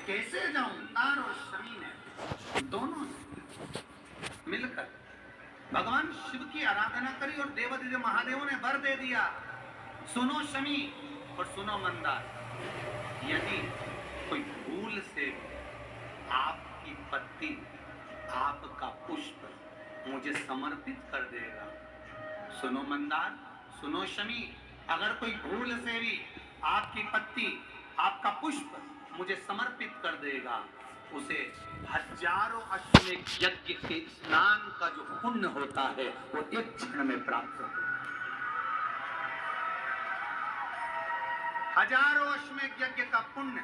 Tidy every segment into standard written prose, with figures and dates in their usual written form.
कैसे जाऊं? तार और शमी ने दोनों ने मिलकर भगवान शिव की आराधना करी और देवादिदेव महादेव ने वर दे दिया। सुनो शमी और सुनो मंदार, यदि कोई भूल से आपकी पत्नी, आपका पुष्प मुझे समर्पित कर देगा, सुनो मंदार, सुनो शमी, अगर कोई भूल से भी आपकी पत्नी, आपका पुष्प मुझे समर्पित कर देगा, उसे हजारों अश्वमेध यज्ञ के स्नान का जो पुण्य होता है वो एक क्षण में प्राप्त होता है। हजारों अश्वमेध यज्ञ का पुण्य,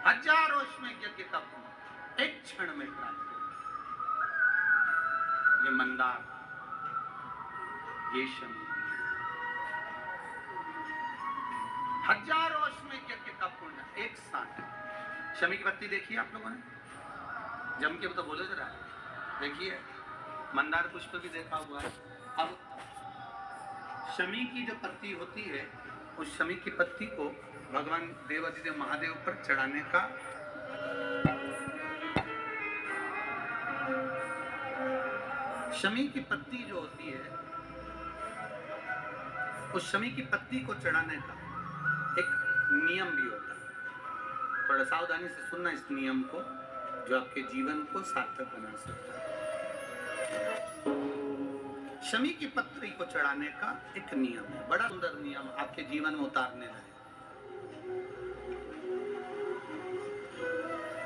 हजारों अश्वमेध यज्ञ का पुण्य एक क्षण में प्राप्त होता है। ये मंदार, ये शमी, हजारों अश्वमेध यज्ञ का पुण्य एक साथ। शमी की पत्ती देखिए आप लोगों ने, जम के तो बोले जरा, देखिए मंदार पुष्प भी देखा हुआ है। अब शमी की जो पत्ती होती है, उस शमी की पत्ती को भगवान देवादिदेव महादेव पर चढ़ाने का शमी की पत्ती जो होती है, उस शमी की पत्ती को चढ़ाने का एक नियम भी होता है। थोड़ा सावधानी से सुनना इस नियम को, जो आपके जीवन को सार्थक बना सकता है। शमी की पत्री को चढ़ाने का एक नियम है, बड़ा सुंदर नियम, आपके जीवन में उतारने रहे।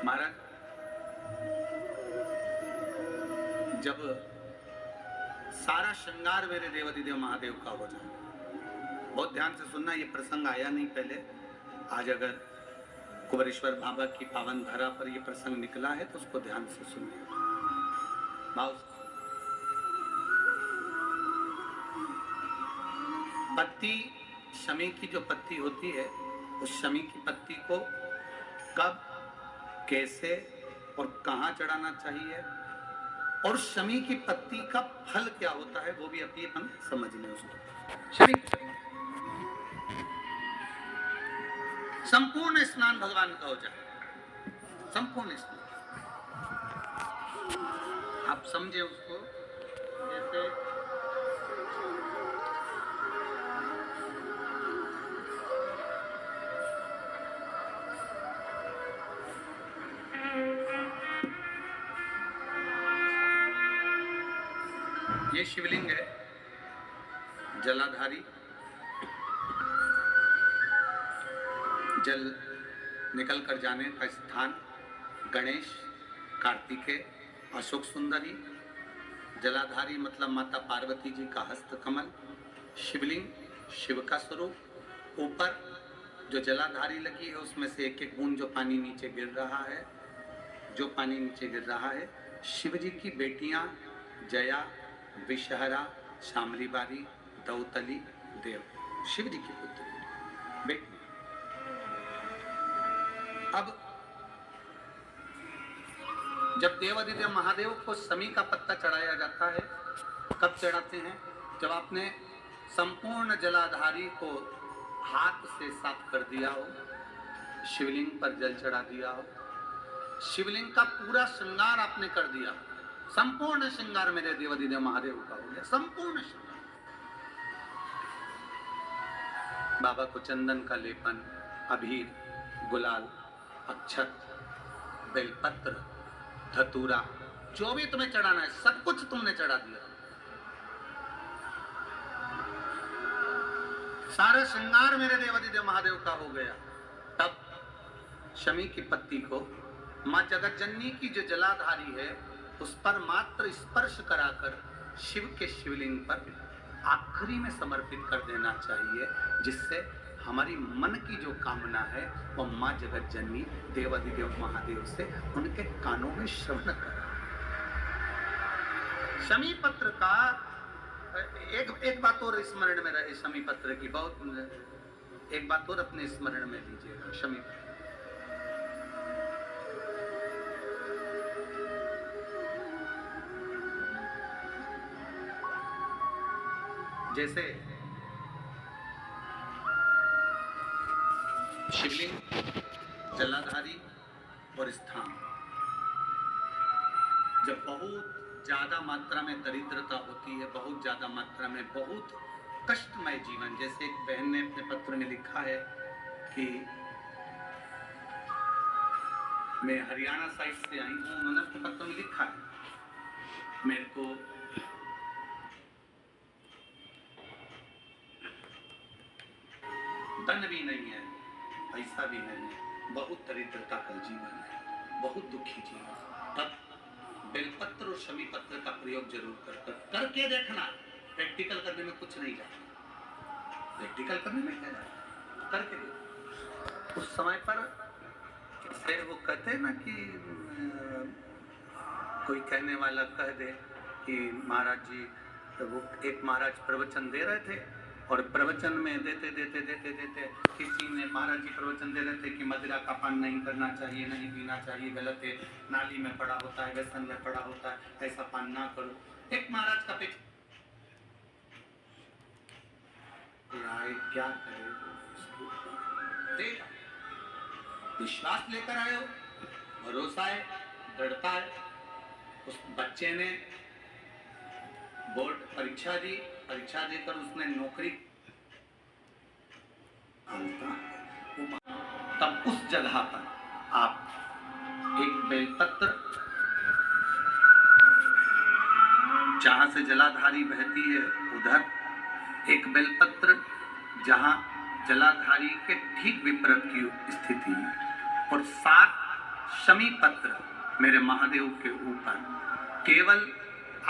महाराज, जब सारा श्रृंगार मेरे देवादिदेव महादेव का हो जाए, बहुत ध्यान से सुनना, ये प्रसंग आया नहीं पहले, आज अगर कुबेरेश्वर बाबा की पावन धरा पर यह प्रसंग निकला है तो उसको ध्यान से सुनिए। भाव, पत्ती, शमी की जो पत्ती होती है, उस शमी की पत्ती को कब, कैसे और कहां चढ़ाना चाहिए, और शमी की पत्ती का फल क्या होता है, वो भी अभी हम समझ लें उसको। शमी संपूर्ण स्नान भगवान का हो जाए, संपूर्ण स्नान, आप समझे उसको। जैसे ये शिवलिंग है, जलाधारी, जल निकल कर जाने का स्थान, गणेश, कार्तिकेय, अशोक सुंदरी, जलाधारी मतलब माता पार्वती जी का हस्त कमल, शिवलिंग, शिव का स्वरूप, ऊपर जो जलाधारी लगी है उसमें से एक एक बूंद जो पानी नीचे गिर रहा है, जो पानी नीचे गिर रहा है, शिव जी की बेटियां जया, विषहरा, शामली बारी, दौतली, देव, शिव जी की पुत्री बेटी। अब जब देवादिदेव महादेव को शमी का पत्ता चढ़ाया जाता है, कब चढ़ाते हैं? जब आपने संपूर्ण जलाधारी को हाथ से साफ कर दिया हो, शिवलिंग पर जल चढ़ा दिया हो, शिवलिंग का पूरा श्रृंगार आपने कर दिया, संपूर्ण श्रृंगार मेरे देवादिदेव महादेव का हो गया, संपूर्ण श्रृंगार। बाबा को चंदन का लेपन, अबीर, गुलाल, अक्षत, बेलपत्र, धतूरा, जो भी तुम्हें चढ़ाना है सब कुछ तुमने चढ़ा दिया, सारा श्रृंगार मेरे देवादिदेव महादेव का हो गया। तब शमी की पत्ती को मां जगत जननी की जो जलाधारी है उस पर मात्र स्पर्श कराकर शिव के शिवलिंग पर आखिरी में समर्पित कर देना चाहिए, जिससे हमारी मन की जो कामना है वो मां जगत जननी देवादिदेव महादेव से उनके कानों में श्रवण कर। शमी पत्र का एक बात और स्मरण में रहे, शमी पत्र की बहुत एक बात और अपने स्मरण में लीजिएगा। शमी पत्र जैसे शिवलिंग जलाधारी और स्थान। जब बहुत ज्यादा मात्रा में दरिद्रता होती है, बहुत ज्यादा मात्रा में बहुत कष्टमय जीवन, जैसे एक बहन ने अपने पत्र में लिखा है कि मैं हरियाणा साइड से आई हूँ, उन्होंने अपने पत्र में लिखा है मेरे को धन भी नहीं है, पैसा भी नहीं है, बहुत दरिद्रता का जीवन है, बहुत दुखी जीवन। तब बेलपत्र और शमी पत्र का प्रयोग जरूर करके देखना। प्रैक्टिकल करने में कुछ नहीं जाता, प्रैक्टिकल करने में क्या जाता, करके देखो। उस समय पर फिर वो कहते हैं ना कि कोई कहने वाला कह दे कि महाराज जी, तो वो एक महाराज प्रवचन दे रहे थे और प्रवचन में देते देते देते देते किसी ने, महाराज जी प्रवचन दे रहे थे कि मदिरा का पान नहीं करना चाहिए, नहीं पीना चाहिए, गलत है, नाली में पड़ा होता है, व्यसन में पड़ा होता है, ऐसा पान ना करो। एक महाराज का पेट क्या करे, विश्वास लेकर आए हो, भरोसा है, दृढ़ता है। उस बच्चे ने बोर्ड परीक्षा दी, परीक्षा देकर उसने नौकरी, तब उस जगह पर आप एक बेलपत्र, जहां से जलाधारी बहती है उधर एक बेलपत्र, जहां जलाधारी के ठीक विपरीत की स्थिति है, और 7 शमी पत्र मेरे महादेव के ऊपर, केवल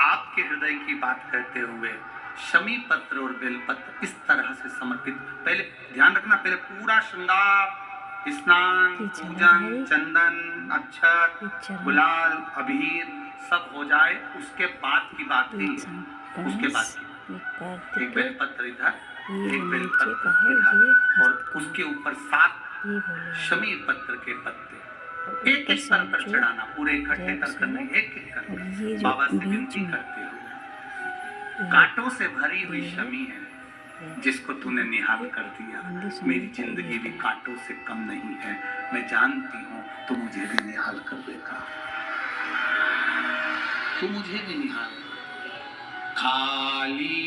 आपके हृदय की बात कहते हुए शमी पत्र और बेलपत्र इस तरह से समर्पित। पहले ध्यान रखना, पहले पूरा श्रृंगार, स्नान, पूजन, चंदन, अक्षत, गुलाल, अबीर सब हो जाए, उसके बाद की बात नहीं, उसके बाद की एक बेलपत्र इधर, एक बेलपत्र इधर, और उसके ऊपर 7 शमी पत्र के पत्ते एक एक पर चढ़ाना, पूरे इकट्ठे कर नहीं, एक एक कर बाबा से विनती करते हो। कांटों से भरी हुई शमी है जिसको तूने निहाल कर दिया, मेरी जिंदगी भी कांटों से कम नहीं है, मैं जानती हूँ तू मुझे भी निहाल कर देगा, तू मुझे भी निहाल। खाली